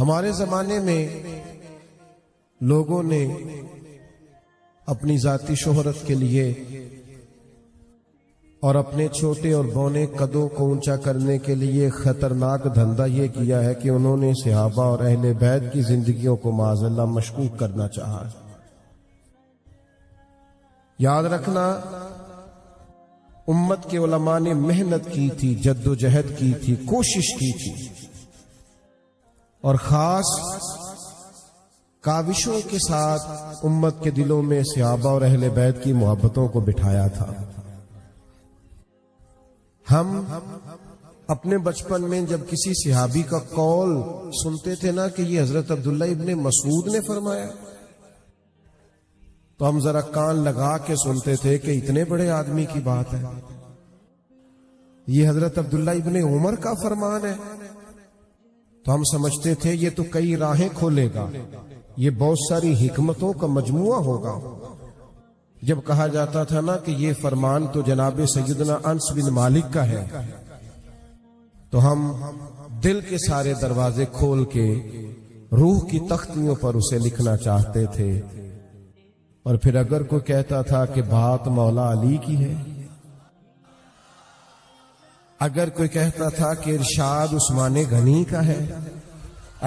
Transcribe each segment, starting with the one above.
ہمارے زمانے میں لوگوں نے اپنی ذاتی شہرت کے لیے اور اپنے چھوٹے اور بونے قدوں کو اونچا کرنے کے لیے خطرناک دھندا یہ کیا ہے کہ انہوں نے صحابہ اور اہل بیت کی زندگیوں کو معاذ اللہ مشکوک کرنا چاہا۔ یاد رکھنا، امت کے علماء نے محنت کی تھی، جد و جہد کی تھی، کوشش کی تھی، اور خاص کاوشوں کے ساتھ امت کے دلوں میں صحابہ اور اہل بیت کی محبتوں کو بٹھایا تھا۔ ہم اپنے بچپن میں جب کسی صحابی کا قول سنتے تھے نا کہ یہ حضرت عبداللہ ابن مسعود نے فرمایا، تو ہم ذرا کان لگا کے سنتے تھے کہ اتنے بڑے آدمی کی بات ہے، یہ حضرت عبداللہ ابن عمر کا فرمان ہے، تو ہم سمجھتے تھے یہ تو کئی راہیں کھولے گا، یہ بہت ساری حکمتوں کا مجموعہ ہوگا۔ جب کہا جاتا تھا نا کہ یہ فرمان تو جناب سیدنا انس بن مالک کا ہے، تو ہم دل کے سارے دروازے کھول کے روح کی تختیوں پر اسے لکھنا چاہتے تھے۔ اور پھر اگر کوئی کہتا تھا کہ بات مولا علی کی ہے، اگر کوئی کہتا تھا کہ ارشاد عثمان غنی کا ہے،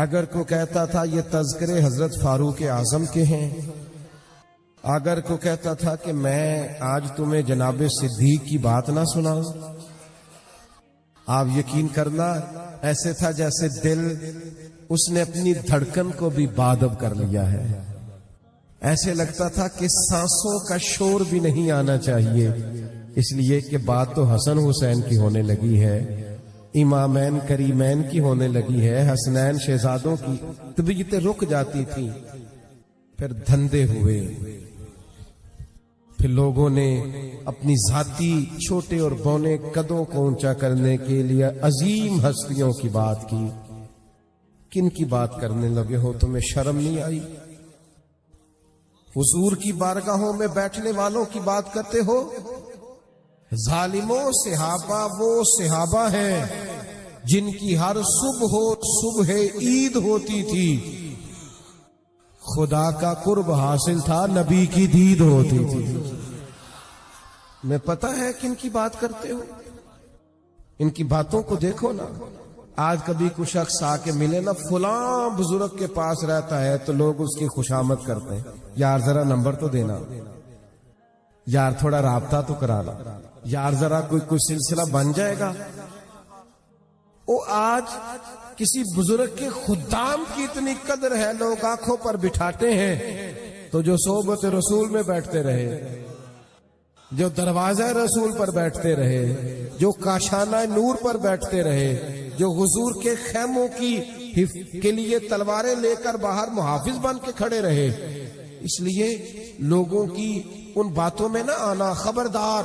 اگر کوئی کہتا تھا یہ تذکرے حضرت فاروق اعظم کے ہیں، اگر کوئی کہتا تھا کہ میں آج تمہیں جناب صدیق کی بات نہ سناؤں، آپ یقین کرنا ایسے تھا جیسے دل اس نے اپنی دھڑکن کو بھی بادب کر لیا ہے، ایسے لگتا تھا کہ سانسوں کا شور بھی نہیں آنا چاہیے، اس لیے کہ بات تو حسن حسین کی ہونے لگی ہے، امامین کریمین کی ہونے لگی ہے، حسنین شہزادوں کی طبیعتیں رک جاتی تھیں۔ پھر دھندے ہوئے، پھر لوگوں نے اپنی ذاتی چھوٹے اور بونے قدوں کو اونچا کرنے کے لیے عظیم ہستیوں کی بات کی۔ کن کی بات کرنے لگے ہو؟ تمہیں شرم نہیں آئی؟ حضور کی بارگاہوں میں بیٹھنے والوں کی بات کرتے ہو؟ ظالموں، صحابہ وہ صحابہ ہیں جن کی ہر صبح عید ہوتی تھی، خدا کا قرب حاصل تھا، نبی کی دید ہوتی تھی۔ میں پتہ ہے کن کی بات کرتے ہو، ان کی باتوں کو دیکھو نا۔ آج کبھی کوئی شخص آ کے ملے نا، فلاں بزرگ کے پاس رہتا ہے، تو لوگ اس کی خوشامد کرتے ہیں، یار ذرا نمبر تو دینا، یار تھوڑا رابطہ تو کرانا، یار ذرا کوئی سلسلہ بن جائے گا۔ وہ آج کسی بزرگ کے خدام کی اتنی قدر ہے، لوگ آنکھوں پر بٹھاتے ہیں، تو جو صحبت رسول میں بیٹھتے رہے، جو دروازہ رسول پر بیٹھتے رہے، جو کاشانہ نور پر بیٹھتے رہے، جو حضور کے خیموں کے لیے تلواریں لے کر باہر محافظ بن کے کھڑے رہے، اس لیے لوگوں کی ان باتوں میں نہ آنا، خبردار۔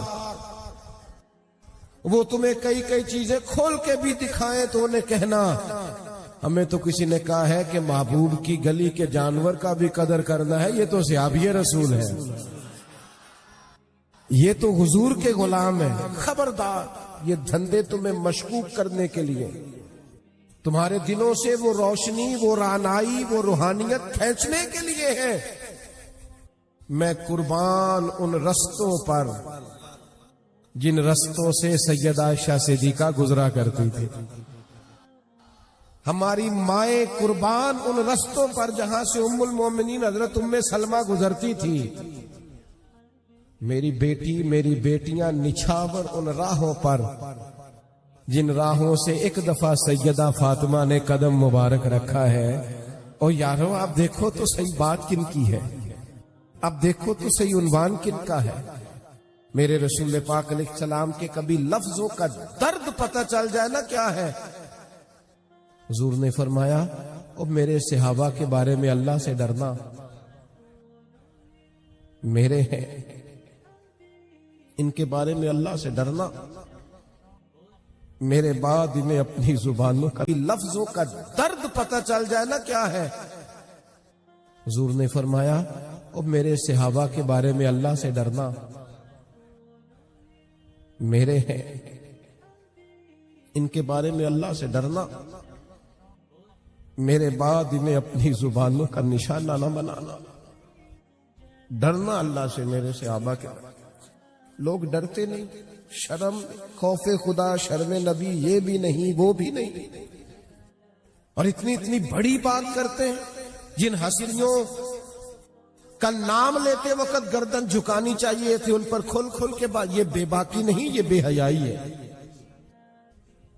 وہ تمہیں کئی چیزیں کھول کے بھی دکھائیں تو انہیں کہنا ہمیں تو کسی نے کہا ہے کہ محبوب کی گلی کے جانور کا بھی قدر کرنا ہے، یہ تو صحابی رسول ہے، یہ تو حضور کے غلام ہیں۔ خبردار، یہ دھندے تمہیں مشکوک کرنے کے لیے، تمہارے دلوں سے وہ روشنی، وہ رعنائی، وہ روحانیت کھینچنے کے لیے ہے۔ میں قربان ان رستوں پر جن رستوں سے سیدہ عائشہ صدیقہ گزرا کرتی تھی، ہماری مائیں قربان ان رستوں پر جہاں سے ام المومنین حضرت ام سلمہ گزرتی تھی۔ میری بیٹی، میری بیٹیاں نچھاور ان راہوں پر جن راہوں سے ایک دفعہ سیدہ فاطمہ نے قدم مبارک رکھا ہے۔ اور یارو آپ دیکھو تو صحیح بات کن کی ہے، اب دیکھو تو صحیح عنوان کن کا ہے۔ میرے رسول پاک علیہ السلام کے کبھی لفظوں کا درد پتہ چل جائے نا کیا ہے، حضور نے فرمایا اور میرے صحابہ کے بارے میں اللہ سے ڈرنا، میرے ہیں، ان کے بارے میں اللہ سے ڈرنا، میرے بعد انہیں اپنی زبانوں کا لفظوں کا درد پتہ چل جائے نا کیا ہے، حضور نے فرمایا اور میرے صحابہ کے بارے میں اللہ سے ڈرنا، میرے ہیں، ان کے بارے میں اللہ سے ڈرنا، میرے بعد انہیں اپنی زبانوں کا نشانہ نہ بنانا. ڈرنا اللہ سے میرے صحابہ کے. لوگ ڈرتے نہیں، شرم خوف خدا شرم نبی یہ بھی نہیں وہ بھی نہیں، اور اتنی بڑی بات کرتے ہیں. جن ہستیوں کا نام لیتے وقت گردن جھکانی چاہیے تھی ان پر کھل کے بات. یہ بے باکی نہیں، یہ بے حیائی ہے.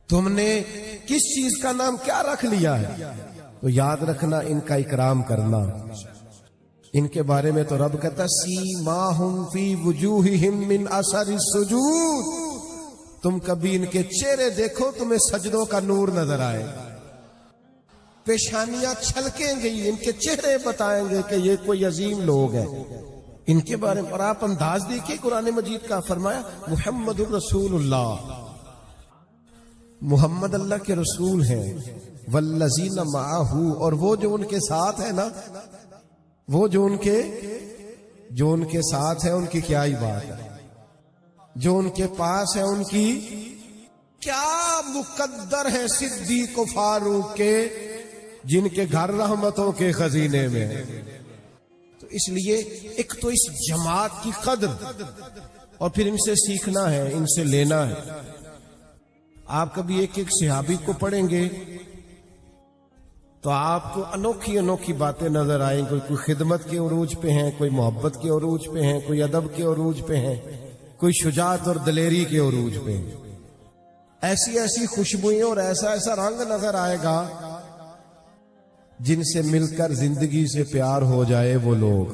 تم نے کس چیز کا نام کیا رکھ لیا ہے؟ تو یاد رکھنا ان کا اکرام کرنا. ان کے بارے میں تو رب کہتا سیماہم فی وجوہہم من اثر السجود. تم کبھی ان کے چہرے دیکھو تمہیں سجدوں کا نور نظر آئے. پیشانیاں چھلکیں گئی، ان کے چہرے بتائیں گے کہ یہ کوئی عظیم لوگ ہیں. ان کے بارے میں اور آپ انداز دیکھیے قرآن مجید کا. فرمایا محمد الرسول اللہ، محمد اللہ کے رسول ہیں. والذین معہ، اور وہ جو ان کے ساتھ ہے نا، وہ جو ان کے ساتھ ہے ان کی کیا ہی بات ہے. جو ان کے پاس ہے ان کی کیا مقدر ہے. صدیق و فاروق کے، جن کے گھر رحمتوں کے خزینے میں ہے. تو اس لیے ایک تو اس جماعت کی قدر، اور پھر ان سے سیکھنا ہے، ان سے لینا ہے. آپ کبھی ایک صحابی کو پڑھیں گے تو آپ کو انوکھی باتیں نظر آئیں. کوئی خدمت کے عروج پہ ہیں، کوئی محبت کے عروج پہ ہیں، کوئی ادب کے عروج پہ ہیں، کوئی شجاعت اور دلیری کے عروج پہ ہیں. ایسی خوشبوئیں اور ایسا رنگ نظر آئے گا جن سے مل کر زندگی سے پیار ہو جائے وہ لوگ.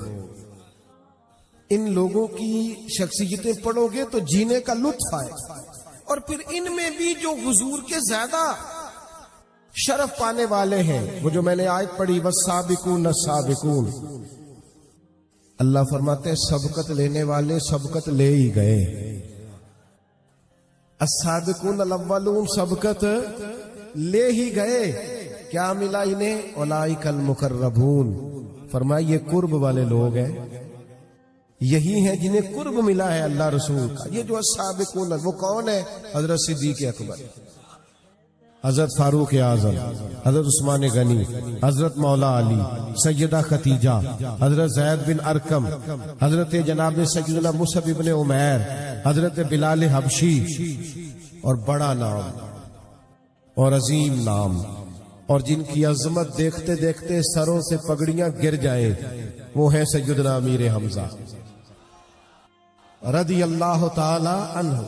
ان لوگوں کی شخصیتیں پڑھو گے تو جینے کا لطف آئے. اور پھر ان میں بھی جو حضور کے زیادہ شرف پانے والے ہیں، وہ جو میں نے آیت پڑھی والسابقون السابقون، اللہ فرماتے ہیں سبقت لینے والے سبقت لے ہی گئے. السابقون الاولون سبقت لے ہی گئے. کیا ملا انہیں؟ اولئک المقربون. فرمایا یہ قرب والے لوگ ہیں، یہی ہیں جنہیں قرب ملا ہے اللہ رسول کا. یہ جو السابقون وہ کون ہے؟ حضرت صدیق اکبر، حضرت فاروق اعظم، حضرت عثمان غنی، حضرت مولا علی، سیدہ خدیجہ، حضرت زید بن ارقم، حضرت جناب سیدنا مصعب ابن عمیر، حضرت بلال حبشی. اور بڑا نام اور عظیم نام، اور جن کی عظمت دیکھتے دیکھتے سروں سے پگڑیاں گر جائیں، وہ ہیں سیدنا امیر حمزہ رضی اللہ تعالی عنہ.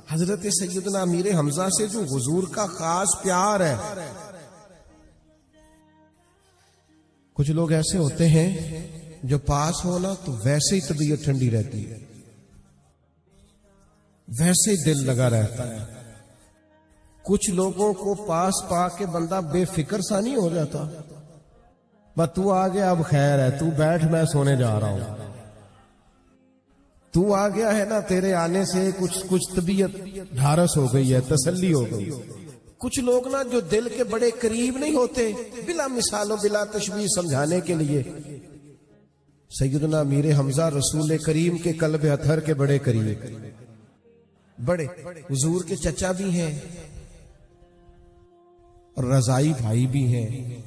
حضرت سیدنا امیر حمزہ سے جو حضور کا خاص پیار ہے. کچھ لوگ ایسے ہوتے ہیں جو پاس ہونا تو ویسے ہی طبیعت ٹھنڈی رہتی ہے، ویسے ہی دل لگا رہتا ہے. کچھ لوگوں کو پاس پا کے بندہ بے فکر سا نہیں ہو جاتا. بس تو آ گیا اب خیر ہے، تو بیٹھ میں سونے جا رہا ہوں. تو آ گیا ہے نا، تیرے آنے سے کچھ طبیعت ڈھارس ہو گئی ہے، تسلی ہو گئی. کچھ لوگ نا جو دل کے بڑے قریب نہیں ہوتے، بلا مثال و بلا تشبیہ سمجھانے کے لیے. سیدنا امیر حمزہ رسول کریم کے قلب اطہر کے بڑے قریب، بڑے حضور کے چچا بھی ہیں اور رضائی بھائی بھی ہیں.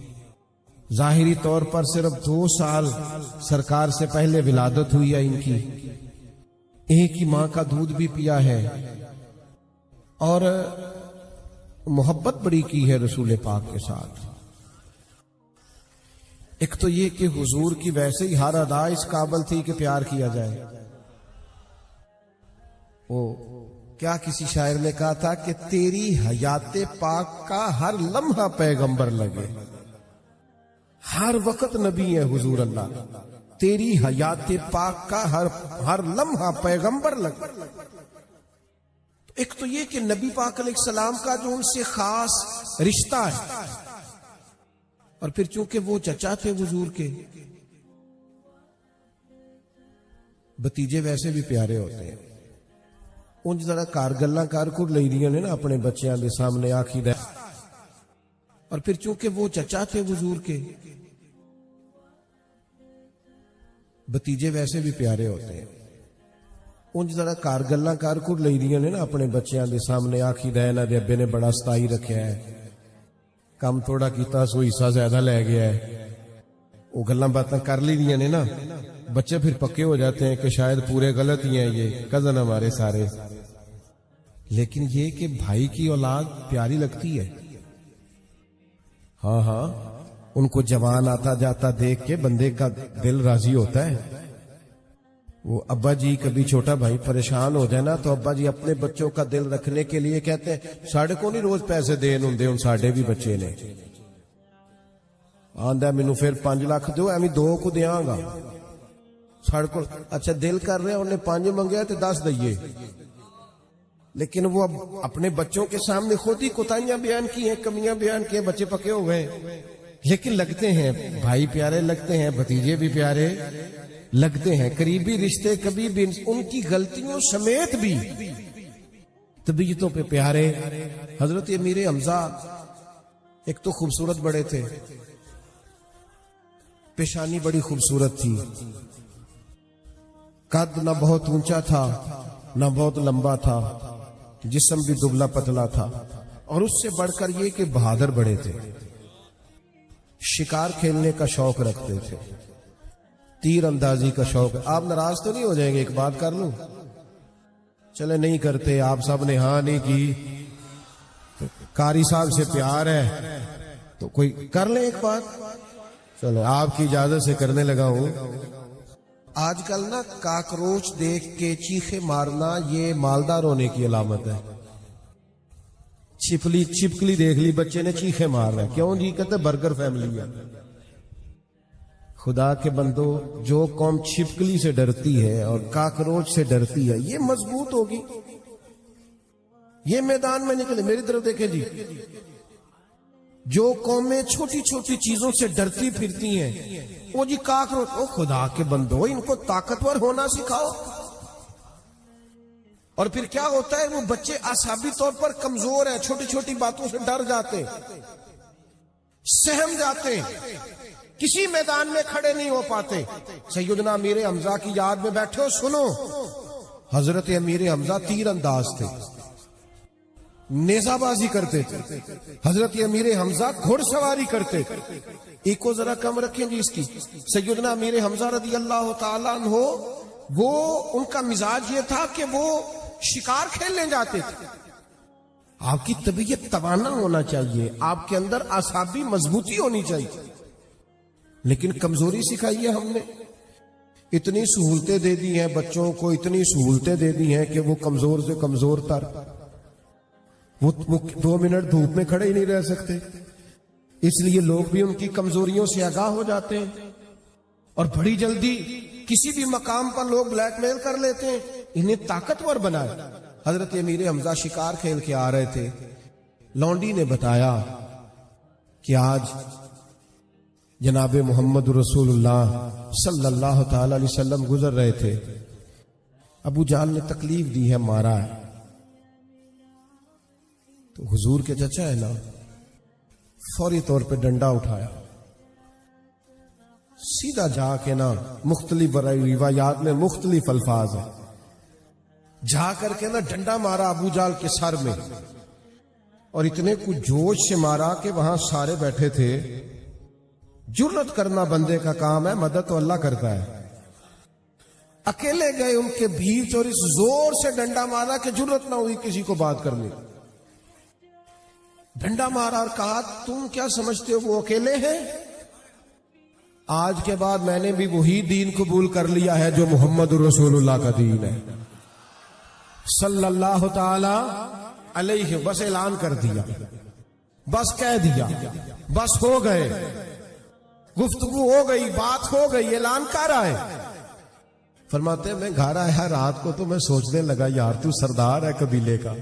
ظاہری طور پر صرف 2 سال سرکار سے پہلے ولادت ہوئی ہے ان کی، ایک ہی ماں کا دودھ بھی پیا ہے، اور محبت بڑی کی ہے رسول پاک کے ساتھ. ایک تو یہ کہ حضور کی ویسے ہی ہر ادا اس قابل تھی کہ پیار کیا جائے. وہ کیا کسی شاعر نے کہا تھا کہ تیری حیات پاک کا ہر لمحہ پیغمبر لگے. ہر وقت نبی ہے حضور اللہ، تیری حیات پاک کا ہر لمحہ پیغمبر لگے. ایک تو یہ کہ نبی پاک علیہ السلام کا جو ان سے خاص رشتہ ہے، اور پھر چونکہ وہ چچا تھے حضور کے، بتیجے ویسے بھی پیارے ہوتے ہیں. انج ذرا کار گلاں کر کر لئی دیاں نے نا اپنے بچیاں دے سامنے آکھی دے، اور پھر چونکہ وہ چچا تھے حضور کے، بتیجے ویسے بھی پیارے ہوتے ہیں. انج ذرا کار گلاں کر کر لئی دیاں نے نا اپنے بچیاں دے سامنے آکھی دے نہ دے ابے نے بڑا ستائی رکھیا ہے، کم تھوڑا کیتا سو حصہ زیادہ لے گیا ہے. وہ گلاں باتاں کر لی دیا نے نا, بچے پھر پکے ہو جاتے ہیں کہ شاید پورے غلط ہی ہیں یہ کزن ہمارے سارے. لیکن یہ کہ بھائی کی اولاد پیاری لگتی ہے. ہاں ہاں, ان کو جوان آتا جاتا دیکھ کے بندے کا دل راضی ہوتا ہے. وہ ابا جی کبھی چھوٹا بھائی پریشان ہو جائے نا تو ابا جی اپنے بچوں کا دل رکھنے کے لیے کہتے ہیں ساڑھے کو نہیں روز پیسے دین ہوں ان ساڑھے بھی بچے نے. آندا مینوں پھر 5 لاکھ دو, ایویں 2 کو دیاں گا ساڑھے کو. اچھا دل کر رہے انہیں 5 منگیا تو 10 دئیے. لیکن وہ اب اپنے بچوں کے سامنے خود ہی کوتاہیاں بیان کی ہیں, کمیاں بیان کی ہیں, بچے پکے ہو گئے. لیکن لگتے ہیں بھائی پیارے لگتے ہیں, بھتیجے بھی پیارے لگتے ہیں. قریبی رشتے کبھی بھی ان کی غلطیوں سمیت بھی طبیعتوں پہ پیارے. حضرت امیر حمزہ ایک تو خوبصورت بڑے تھے, پیشانی بڑی خوبصورت تھی, قد نہ بہت اونچا تھا نہ بہت لمبا تھا, جسم بھی دبلا پتلا تھا, اور اس سے بڑھ کر یہ کہ بہادر بڑے تھے. شکار کھیلنے کا شوق رکھتے تھے, تیر اندازی کا شوق. آپ ناراض تو نہیں ہو جائیں گے ایک بات کر لوں؟ چلے نہیں کرتے, آپ سب نے ہاں نہیں کی, قاری صاحب سے پیار ہے تو کوئی کر لیں ایک بات. چلو آپ کی اجازت سے کرنے لگا ہوں. آج کل نا کاکروچ دیکھ کے چیخے مارنا یہ مالدار ہونے کی علامت ہے. چھپکلی دیکھ لی بچے نے چیخے مار رہا ہے, کیوں جی؟ کہتے برگر فیملی ہے. خدا کے بندو, جو قوم چھپکلی سے ڈرتی ہے اور کاکروچ سے ڈرتی ہے یہ مضبوط ہوگی. یہ میدان میں نکلے, میری طرف دیکھیں جی, جو قومیں چھوٹی چھوٹی چیزوں سے ڈرتی پھرتی ہیں وہ جی کاکروچ. او خدا کے بندو, ان کو طاقتور ہونا سکھاؤ. اور پھر کیا ہوتا ہے, وہ بچے اعصابی طور پر کمزور ہیں, چھوٹی چھوٹی باتوں سے ڈر جاتے, سہم جاتے, کسی میدان میں کھڑے نہیں ہو پاتے. سیدنا امیر حمزہ کی یاد میں بیٹھے ہو, سنو. حضرت امیر حمزہ تیر انداز تھے, نیزہ بازی کرتے تھے. حضرت امیر حمزہ گھڑ سواری کرتے تھے. ایک کو ذرا کم رکھیں جی اس کی. سیدنا امیر حمزہ رضی اللہ تعالیٰ عنہ, وہ ان کا مزاج یہ تھا کہ وہ شکار کھیلنے جاتے تھے. آپ کی طبیعت توانا ہونا چاہیے, آپ کے اندر اعصابی مضبوطی ہونی چاہیے. لیکن کمزوری سکھائی ہے ہم نے. اتنی سہولتیں دے دی ہیں بچوں کو, اتنی سہولتیں دے دی ہیں کہ وہ کمزور سے کمزور تر, وہ 2 منٹ دھوپ میں کھڑے ہی نہیں رہ سکتے. اس لیے لوگ بھی ان کی کمزوریوں سے آگاہ ہو جاتے ہیں اور بڑی جلدی کسی بھی مقام پر لوگ بلیک میل کر لیتے ہیں, انہیں طاقتور بنائے. حضرت امیر حمزہ شکار کھیل کے آ رہے تھے. لونڈی نے بتایا کہ آج جناب محمد رسول اللہ صلی اللہ تعالی علیہ وسلم گزر رہے تھے. ابو جہل نے تکلیف دی ہے, مارا ہے. تو حضور کے چچا ہے نا, فوری طور پہ ڈنڈا اٹھایا, سیدھا جا کے نا, مختلف روایات میں مختلف الفاظ ہیں, جا کر کے نا ڈنڈا مارا ابو جہل کے سر میں, اور اتنے کچھ جوش سے مارا کہ وہاں سارے بیٹھے تھے. جرت کرنا بندے کا کام ہے, مدد تو اللہ کرتا ہے. اکیلے گئے ان کے بیچ اور اس زور سے ڈنڈا مارا کہ جرت نہ ہوئی کسی کو بات کرنے. ڈنڈا مارا اور کہا تم کیا سمجھتے ہو وہ اکیلے ہیں؟ آج کے بعد میں نے بھی وہی دین قبول کر لیا ہے جو محمد رسول اللہ کا دین ہے صلی اللہ تعالی علیہ. بس اعلان کر دیا, بس کہہ دیا, بس ہو گئے, گفتگو ہو گئی, بات ہو گئی, اعلان کر آئے. فرماتے ہیں میں گھر آیا رات کو تو میں سوچنے لگا یار تو سردار ہے قبیلے کا,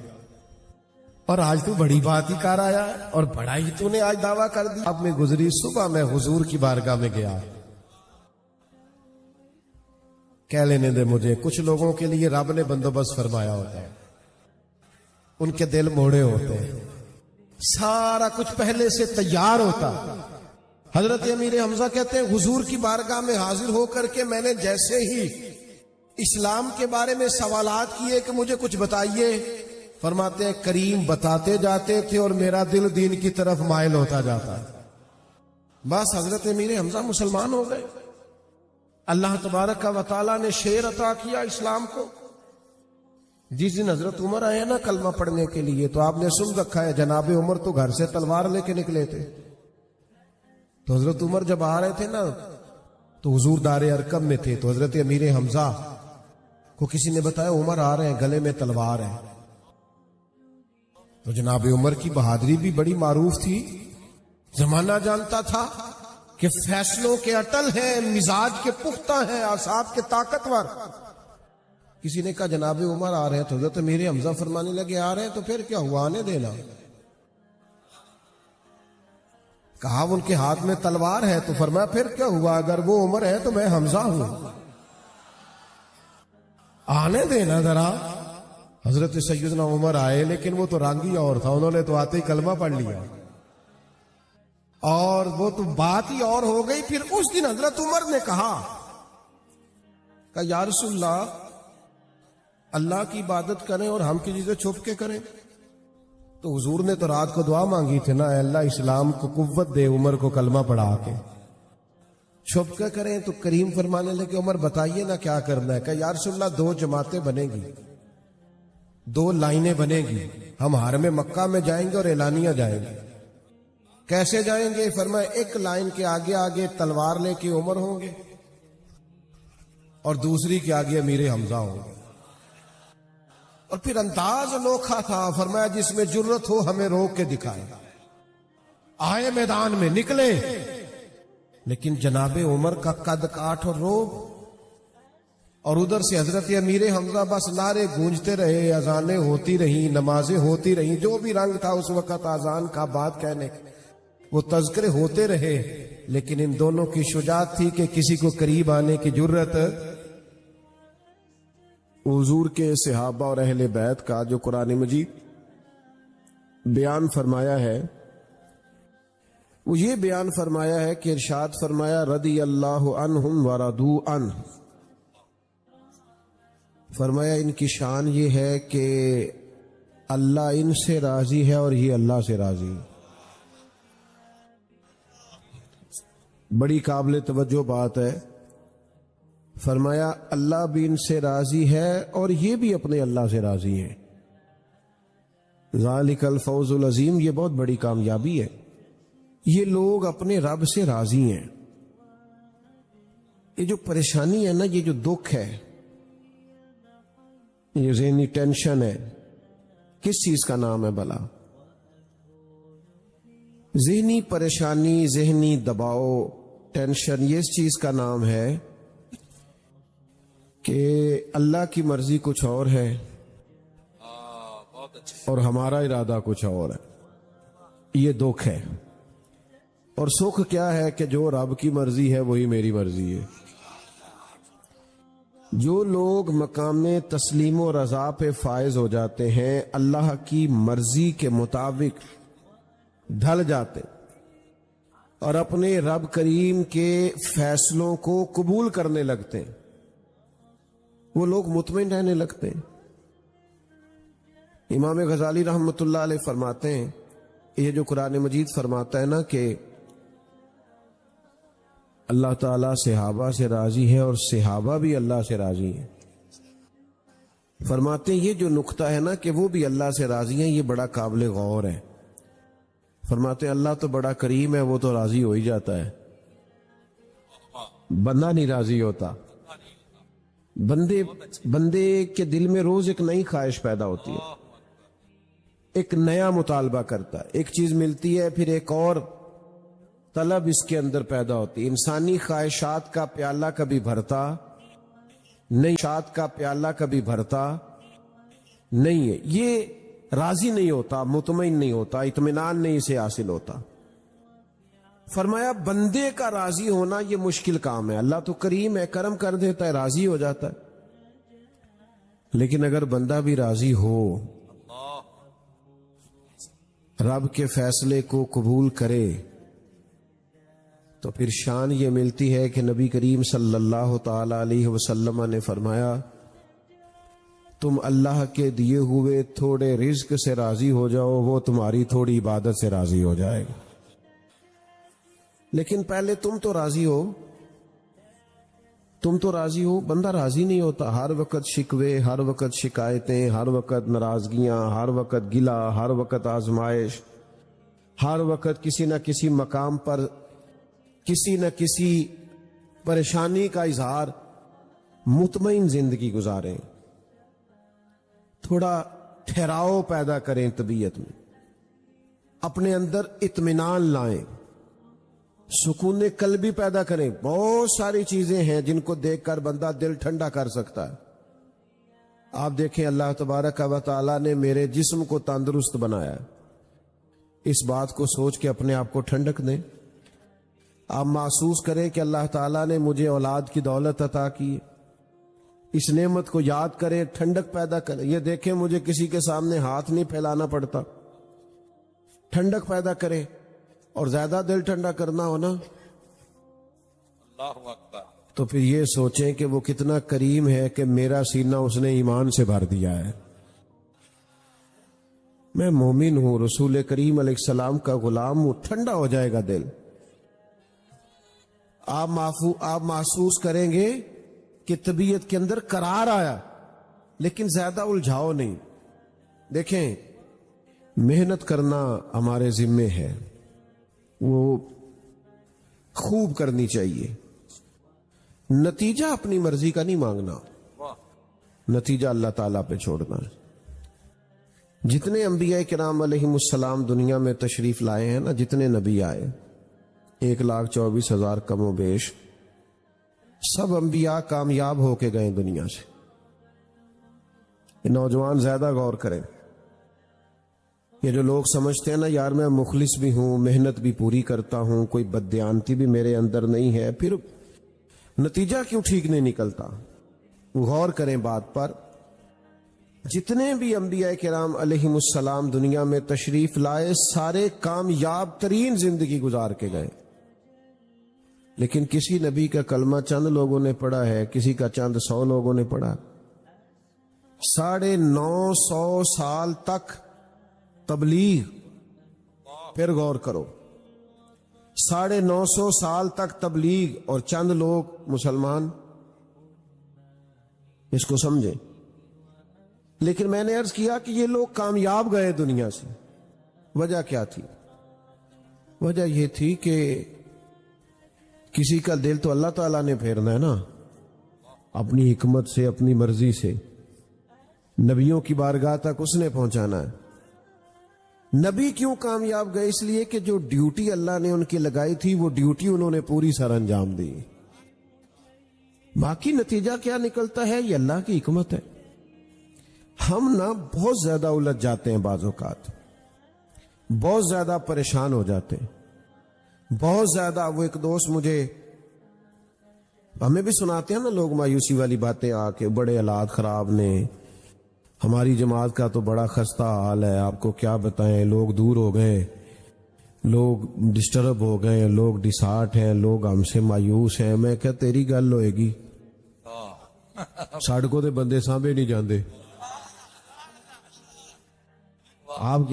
اور آج تو بڑی بات ہی کر آیا ہے, اور بڑا ہی تو نے آج دعویٰ کر دیا. اب میں گزری صبح میں حضور کی بارگاہ میں گیا. کہہ لینے دے مجھے, کچھ لوگوں کے لیے رب نے بندوبست فرمایا ہوتا ہے, ان کے دل موڑے ہوتے ہیں, سارا کچھ پہلے سے تیار ہوتا. حضرت امیر حمزہ کہتے ہیں حضور کی بارگاہ میں حاضر ہو کر کے میں نے جیسے ہی اسلام کے بارے میں سوالات کیے کہ مجھے کچھ بتائیے, فرماتے ہیں کریم بتاتے جاتے تھے اور میرا دل دین کی طرف مائل ہوتا جاتا ہے. بس حضرت امیر حمزہ مسلمان ہو گئے. اللہ تبارک و تعالیٰ نے شعر عطا کیا اسلام کو. جس دن حضرت عمر آئے نا کلمہ پڑھنے کے لیے تو آپ نے سن رکھا ہے جناب عمر تو گھر سے تلوار لے کے نکلے تھے. تو حضرت عمر جب آ رہے تھے نا تو حضور دار ارقم میں تھے. تو حضرت امیر حمزہ کو کسی نے بتایا عمر آ رہے ہیں, گلے میں تلوار ہے. تو جناب عمر کی بہادری بھی بڑی معروف تھی. زمانہ جانتا تھا کہ فیصلوں کے اٹل ہیں, مزاج کے پختہ ہیں, اعصاب کے طاقتور. کسی نے کہا جناب عمر آ رہے ہیں. تو حضرت امیر حمزہ فرمانے لگے آ رہے ہیں تو پھر کیا ہوا, آنے دینا. کہا ان کے ہاتھ میں تلوار ہے. تو فرمایا پھر کیا ہوا, اگر وہ عمر ہے تو میں حمزہ ہوں, آنے دینا ذرا. حضرت سیدنا عمر آئے لیکن وہ تو رنگ ہی اور تھا. انہوں نے تو آتے ہی کلمہ پڑھ لیا اور وہ تو بات ہی اور ہو گئی. پھر اس دن حضرت عمر نے کہا کہ یا رسول اللہ, اللہ کی عبادت کریں اور ہم کی چیزیں چھپ کے کریں. تو حضور نے تو رات کو دعا مانگی تھی نا, اے اللہ اسلام کو قوت دے, عمر کو کلمہ پڑھا کے. چھپ کے کریں تو کریم فرمانے لگے عمر بتائیے نا کیا کرنا ہے. کہ یا رسول اللہ 2 جماعتیں بنے گی, 2 لائنیں بنے گی. ہم حرم مکہ میں جائیں گے اور اعلانیہ جائیں گے. کیسے جائیں گے؟ فرمایا ایک لائن کے آگے آگے تلوار لے کے عمر ہوں گے اور دوسری کے آگے امیر حمزہ ہوں گے. اور پھر انداز انوکھا تھا. فرمایا جس میں جرت ہو ہمیں روک کے دکھائے. آئے میدان میں نکلے, لیکن جناب عمر کا قد کاٹ اور روب, اور ادھر سے حضرت امیر حمزہ بس نعرے گونجتے رہے, اذانیں ہوتی رہیں, نمازیں ہوتی رہیں. جو بھی رنگ تھا اس وقت اذان کا, بات کہنے وہ تذکرے ہوتے رہے. لیکن ان دونوں کی شجاعت تھی کہ کسی کو قریب آنے کی جرت. حضور کے صحابہ اور اہل بیت کا جو قرآن مجید بیان فرمایا ہے وہ یہ بیان فرمایا ہے کہ ارشاد فرمایا رضی اللہ عنہم ورضوا عنہ. فرمایا ان کی شان یہ ہے کہ اللہ ان سے راضی ہے اور یہ اللہ سے راضی. بڑی قابل توجہ بات ہے. فرمایا اللہ بھی ان سے راضی ہے اور یہ بھی اپنے اللہ سے راضی ہے. ذالک الفوز العظیم, یہ بہت بڑی کامیابی ہے. یہ لوگ اپنے رب سے راضی ہیں. یہ جو پریشانی ہے نا, یہ جو دکھ ہے, یہ ذہنی ٹینشن ہے, کس چیز کا نام ہے بھلا؟ ذہنی پریشانی, ذہنی دباؤ, ٹینشن, یہ اس چیز کا نام ہے کہ اللہ کی مرضی کچھ اور ہے اور ہمارا ارادہ کچھ اور ہے. یہ دکھ ہے. اور سکھ کیا ہے کہ جو رب کی مرضی ہے وہی میری مرضی ہے. جو لوگ مقام تسلیم و رضا پہ فائز ہو جاتے ہیں, اللہ کی مرضی کے مطابق ڈھل جاتے اور اپنے رب کریم کے فیصلوں کو قبول کرنے لگتے ہیں, وہ لوگ مطمئن رہنے لگتے ہیں. امام غزالی رحمۃ اللہ علیہ فرماتے ہیں, یہ جو قرآن مجید فرماتا ہے نا کہ اللہ تعالیٰ صحابہ سے راضی ہے اور صحابہ بھی اللہ سے راضی ہیں, فرماتے ہیں یہ جو نقطہ ہے نا کہ وہ بھی اللہ سے راضی ہیں, یہ بڑا قابل غور ہے. فرماتے ہیں اللہ تو بڑا کریم ہے, وہ تو راضی ہو ہی جاتا ہے, بندہ نہیں راضی ہوتا. بندے کے دل میں روز ایک نئی خواہش پیدا ہوتی ہے, ایک نیا مطالبہ کرتا ہے, ایک چیز ملتی ہے پھر ایک اور طلب اس کے اندر پیدا ہوتی ہے. انسانی خواہشات کا پیالہ کبھی بھرتا نہیں, خواہشات کا پیالہ کبھی بھرتا نہیں ہے. یہ راضی نہیں ہوتا, مطمئن نہیں ہوتا, اطمینان نہیں اسے حاصل ہوتا. فرمایا بندے کا راضی ہونا یہ مشکل کام ہے. اللہ تو کریم ہے, کرم کر دیتا ہے, راضی ہو جاتا ہے. لیکن اگر بندہ بھی راضی ہو, رب کے فیصلے کو قبول کرے, تو پھر شان یہ ملتی ہے کہ نبی کریم صلی اللہ تعالی علیہ وسلم نے فرمایا تم اللہ کے دیے ہوئے تھوڑے رزق سے راضی ہو جاؤ، وہ تمہاری تھوڑی عبادت سے راضی ہو جائے گا۔ لیکن پہلے تم تو راضی ہو، تم تو راضی ہو۔ بندہ راضی نہیں ہوتا، ہر وقت شکوے، ہر وقت شکایتیں، ہر وقت ناراضگیاں، ہر وقت گلہ، ہر وقت آزمائش، ہر وقت کسی نہ کسی مقام پر کسی نہ کسی پریشانی کا اظہار۔ مطمئن زندگی گزاریں، تھوڑا ٹھہراؤ پیدا کریں طبیعت میں، اپنے اندر اطمینان لائیں، سکون قلبی پیدا کریں۔ بہت ساری چیزیں ہیں جن کو دیکھ کر بندہ دل ٹھنڈا کر سکتا ہے۔ آپ دیکھیں، اللہ تبارک و تعالیٰ نے میرے جسم کو تندرست بنایا ہے، اس بات کو سوچ کے اپنے آپ کو ٹھنڈک دیں۔ آپ محسوس کریں کہ اللہ تعالیٰ نے مجھے اولاد کی دولت عطا کی ہے، اس نعمت کو یاد کریں، ٹھنڈک پیدا کریں۔ یہ دیکھیں مجھے کسی کے سامنے ہاتھ نہیں پھیلانا پڑتا، ٹھنڈک پیدا کریں۔ اور زیادہ دل ٹھنڈا کرنا ہو نا اللہ اکبر، تو پھر یہ سوچیں کہ وہ کتنا کریم ہے کہ میرا سینہ اس نے ایمان سے بھر دیا ہے۔ میں مومن ہوں، رسول کریم علیہ السلام کا غلام ہوں، ٹھنڈا ہو جائے گا دل۔ آپ محسوس کریں گے کہ طبیعت کے اندر قرار آیا، لیکن زیادہ الجھاؤ نہیں۔ دیکھیں، محنت کرنا ہمارے ذمے ہے، وہ خوب کرنی چاہیے۔ نتیجہ اپنی مرضی کا نہیں مانگنا، نتیجہ اللہ تعالیٰ پہ چھوڑنا ہے۔ جتنے انبیاء کرام علیہم السلام دنیا میں تشریف لائے ہیں نا، جتنے نبی آئے، 1,24,000 کم و بیش، سب انبیاء کامیاب ہو کے گئے دنیا سے۔ یہ نوجوان زیادہ غور کریں، یہ جو لوگ سمجھتے ہیں نا یار میں مخلص بھی ہوں، محنت بھی پوری کرتا ہوں، کوئی بددیانتی بھی میرے اندر نہیں ہے، پھر نتیجہ کیوں ٹھیک نہیں نکلتا؟ غور کریں بات پر۔ جتنے بھی انبیاء کرام علیہم السلام دنیا میں تشریف لائے، سارے کامیاب ترین زندگی گزار کے گئے، لیکن کسی نبی کا کلمہ چند لوگوں نے پڑھا ہے، کسی کا چند 100 لوگوں نے پڑھا۔ 950 سال تک تبلیغ، پھر غور کرو، 950 سال تک تبلیغ اور چند لوگ مسلمان، اس کو سمجھیں۔ لیکن میں نے عرض کیا کہ یہ لوگ کامیاب گئے دنیا سے، وجہ کیا تھی؟ وجہ یہ تھی کہ کسی کا دل تو اللہ تعالیٰ نے پھیرنا ہے نا، اپنی حکمت سے، اپنی مرضی سے، نبیوں کی بارگاہ تک اس نے پہنچانا ہے۔ نبی کیوں کامیاب گئے؟ اس لیے کہ جو ڈیوٹی اللہ نے ان کی لگائی تھی وہ ڈیوٹی انہوں نے پوری سر انجام دی۔ باقی نتیجہ کیا نکلتا ہے یہ اللہ کی حکمت ہے۔ ہم نا بہت زیادہ الجھ جاتے ہیں، بعض اوقات بہت زیادہ پریشان ہو جاتے ہیں، بہت زیادہ۔ وہ ایک دوست مجھے، ہمیں بھی سناتے ہیں نا لوگ مایوسی والی باتیں آ کے، بڑے حالات خراب نے، ہماری جماعت کا تو بڑا خستہ حال ہے، آپ کو کیا بتائیں، لوگ دور ہو گئے، لوگ ڈسٹرب ہو گئے، لوگ ڈسہارٹ ہیں، لوگ ہم سے مایوس ہیں۔ میں کہا تیری گل ہوئے گی، سڑکوں تے بندے سانبے نہیں جاندے،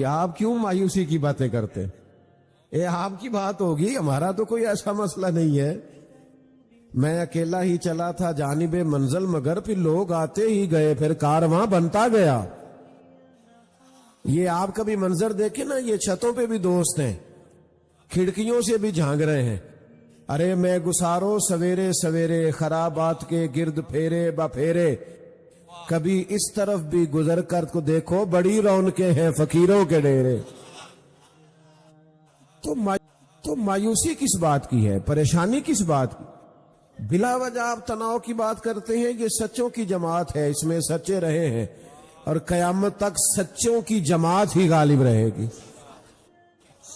آپ کیوں مایوسی کی باتیں کرتے؟ یہ آپ کی بات ہوگی، ہمارا تو کوئی ایسا مسئلہ نہیں ہے۔ میں اکیلا ہی چلا تھا جانب منزل، مگر پھر لوگ آتے ہی گئے، پھر کارواں بنتا گیا۔ یہ آپ کا بھی منظر دیکھیں نا، یہ چھتوں پہ بھی دوست ہیں، کھڑکیوں سے بھی جھانک رہے ہیں۔ ارے میں گسارو سویرے سویرے، خرابات کے گرد پھیرے بپھیرے، کبھی اس طرف بھی گزر کر کو دیکھو، بڑی رونقیں ہیں فقیروں کے ڈیرے۔ تو مایوسی کس بات کی ہے؟ پریشانی کس بات کی؟ بلا وجہ آپ تناؤ کی بات کرتے ہیں۔ یہ سچوں کی جماعت ہے، اس میں سچے رہے ہیں، اور قیامت تک سچوں کی جماعت ہی غالب رہے گی۔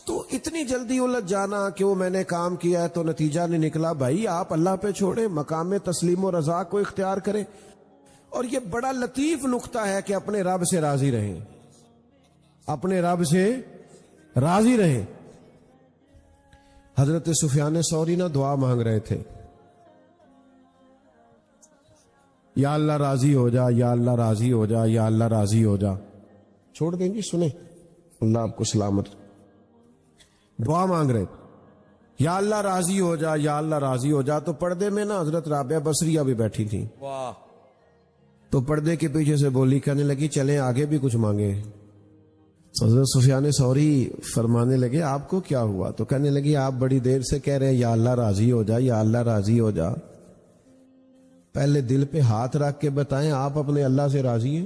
تو اتنی جلدی الجھ جانا کہ وہ میں نے کام کیا ہے تو نتیجہ نہیں نکلا، بھائی آپ اللہ پہ چھوڑیں، مقام تسلیم و رضا کو اختیار کریں۔ اور یہ بڑا لطیف نقطہ ہے کہ اپنے رب سے راضی رہیں، اپنے رب سے راضی رہیں۔ حضرت سفیان ثوری نہ دعا مانگ رہے تھے، یا اللہ راضی ہو جا، یا اللہ راضی ہو جا، یا اللہ راضی ہو جا. چھوڑ دیں گے، سنیں، اللہ آپ کو سلامت. دعا مانگ رہے، یا اللہ راضی ہو جا، یا اللہ راضی ہو جا. تو پردے میں نا حضرت رابعہ بصریہ بھی بیٹھی تھی. واہ. تو پردے کے پیچھے سے بولی، کہنے لگی چلیں آگے بھی کچھ مانگے. حضرت سفیان ثوری فرمانے لگے آپ کو کیا ہوا؟ تو کہنے لگی آپ بڑی دیر سے کہہ رہے ہیں یا اللہ راضی ہو جا، یا اللہ راضی ہو جا. پہلے دل پہ ہاتھ رکھ کے بتائیں آپ اپنے اللہ سے راضی ہیں؟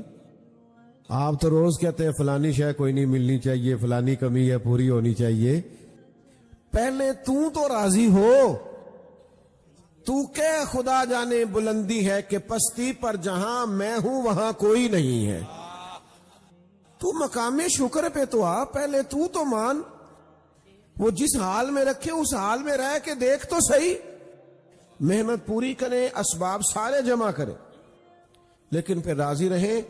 آپ تو روز کہتے ہیں فلانی شے کوئی نہیں ملنی چاہیے، فلانی کمی ہے پوری ہونی چاہیے. پہلے تو راضی ہو. تو کہ خدا جانے بلندی ہے کہ پستی پر جہاں میں ہوں وہاں کوئی نہیں ہے. تو مقام شکر پہ تو آ، پہلے تو مان. وہ جس حال میں رکھے اس حال میں رہ کے دیکھ تو صحیح. محنت پوری کریں، اسباب سارے جمع کریں، لیکن پھر راضی رہیں.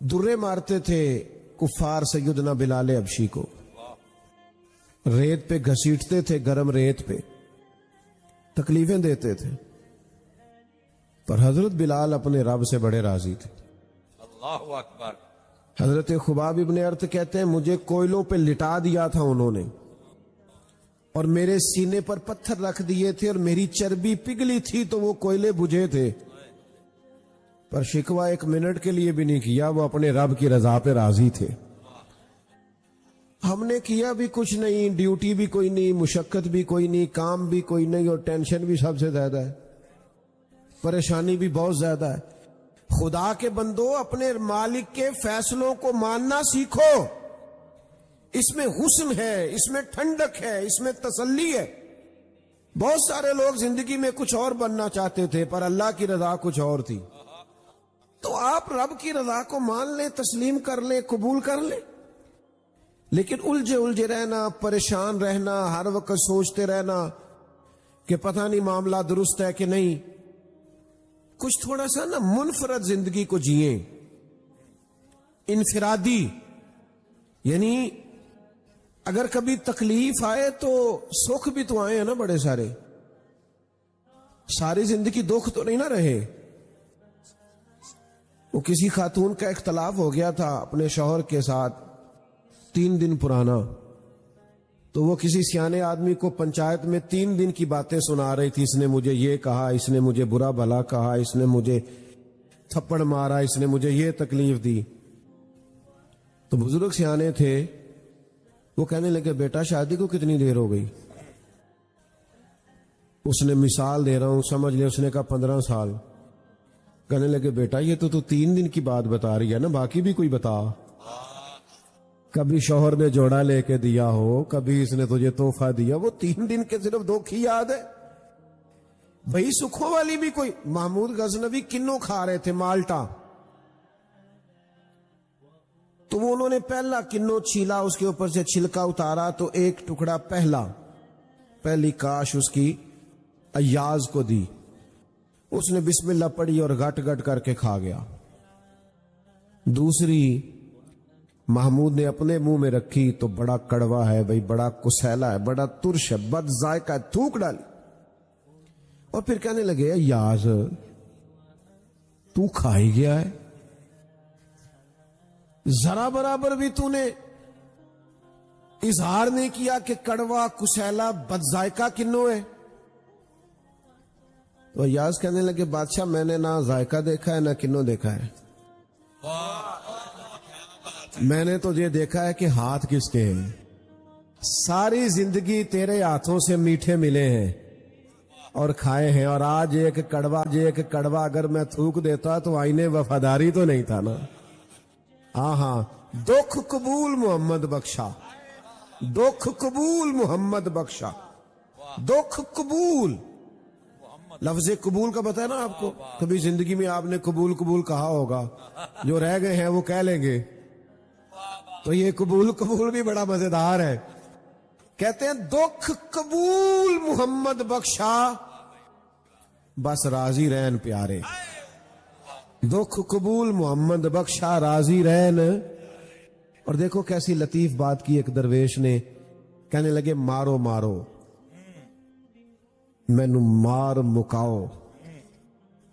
درے مارتے تھے کفار سیدنا بلال حبشی کو، ریت پہ گھسیٹتے تھے، گرم ریت پہ تکلیفیں دیتے تھے، پر حضرت بلال اپنے رب سے بڑے راضی تھے. اللہ اکبر. حضرت خباب ابن ارت کہتے ہیں مجھے کوئلوں پہ لٹا دیا تھا انہوں نے، اور میرے سینے پر پتھر رکھ دیے تھے، اور میری چربی پگھلی تھی تو وہ کوئلے بجھے تھے، پر شکوہ 1 منٹ کے لیے بھی نہیں کیا. وہ اپنے رب کی رضا پہ راضی تھے. ہم نے کیا بھی کچھ نہیں، ڈیوٹی بھی کوئی نہیں، مشقت بھی کوئی نہیں، کام بھی کوئی نہیں، اور ٹینشن بھی سب سے زیادہ ہے، پریشانی بھی بہت زیادہ ہے. خدا کے بندو اپنے مالک کے فیصلوں کو ماننا سیکھو. اس میں حسن ہے، اس میں ٹھنڈک ہے، اس میں تسلی ہے. بہت سارے لوگ زندگی میں کچھ اور بننا چاہتے تھے، پر اللہ کی رضا کچھ اور تھی. تو آپ رب کی رضا کو مان لیں، تسلیم کر لیں، قبول کر لیں. لیکن الجھے رہنا، پریشان رہنا، ہر وقت سوچتے رہنا کہ پتہ نہیں معاملہ درست ہے کہ نہیں. کچھ تھوڑا سا نا منفرد زندگی کو جئیں، انفرادی. یعنی اگر کبھی تکلیف آئے تو سکھ بھی تو آئے ہیں نا بڑے سارے. ساری زندگی دکھ تو نہیں نہ رہے. وہ کسی خاتون کا اختلاف ہو گیا تھا اپنے شوہر کے ساتھ 3 دن پرانا. تو وہ کسی سیانے آدمی کو پنچایت میں 3 دن کی باتیں سنا رہی تھی. اس نے مجھے یہ کہا، اس نے مجھے برا بھلا کہا، اس نے مجھے تھپڑ مارا، اس نے مجھے یہ تکلیف دی. تو بزرگ سیانے تھے، وہ کہنے لگے بیٹا شادی کو کتنی دیر ہو گئی؟ اس نے مثال دے رہا ہوں، سمجھ لے. اس نے کہا 15 سال. کہنے لگے بیٹا یہ تو 3 دن کی بات بتا رہی ہے نا، باقی بھی کوئی بتا. کبھی شوہر نے جوڑا لے کے دیا ہو، کبھی اس نے تجھے تحفہ دیا، وہ 3 دن کے صرف 2 کی یاد ہے. بھئی سکھوں والی بھی کوئی. محمود غزنوی کنوں کھا رہے تھے، مالٹا. تو وہ انہوں نے پہلا کنوں چھیلا، اس کے اوپر سے چھلکا اتارا تو ایک ٹکڑا پہلی کاش اس کی ایاز کو دی. اس نے بسم اللہ پڑھی اور گٹ گٹ کر کے کھا گیا. دوسری محمود نے اپنے منہ میں رکھی تو بڑا کڑوا ہے بھئی، بڑا کسیلا ہے، بڑا ترش ہے، بد ذائقہ ہے، تھوک ڈالی. اور پھر کہنے لگے ایاز تو کھا ہی گیا ہے، ذرا برابر بھی تو نے اظہار نہیں کیا کہ کڑوا، کسیلا، بد ذائقہ کنوں ہے. تو ایاز کہنے لگے بادشاہ میں نے نہ ذائقہ دیکھا ہے نہ کنوں دیکھا ہے. میں نے تو یہ دیکھا ہے کہ ہاتھ کس کے ہیں. ساری زندگی تیرے ہاتھوں سے میٹھے ملے ہیں اور کھائے ہیں، اور آج ایک کڑوا اگر میں تھوک دیتا تو آئینے وفاداری تو نہیں تھا نا. ہاں دکھ قبول محمد بخشا، دکھ قبول محمد بخشا، دکھ قبول. لفظ قبول کا پتہ ہے نا آپ کو؟ کبھی زندگی میں آپ نے قبول کہا ہوگا، جو رہ گئے ہیں وہ کہہ لیں گے. تو یہ قبول بھی بڑا مزیدار ہے. کہتے ہیں دکھ قبول محمد بخشا، بس راضی رہن پیارے. دکھ قبول محمد بخشا، راضی رہن. اور دیکھو کیسی لطیف بات کی ایک درویش نے. کہنے لگے مارو مینو مار مکاؤ،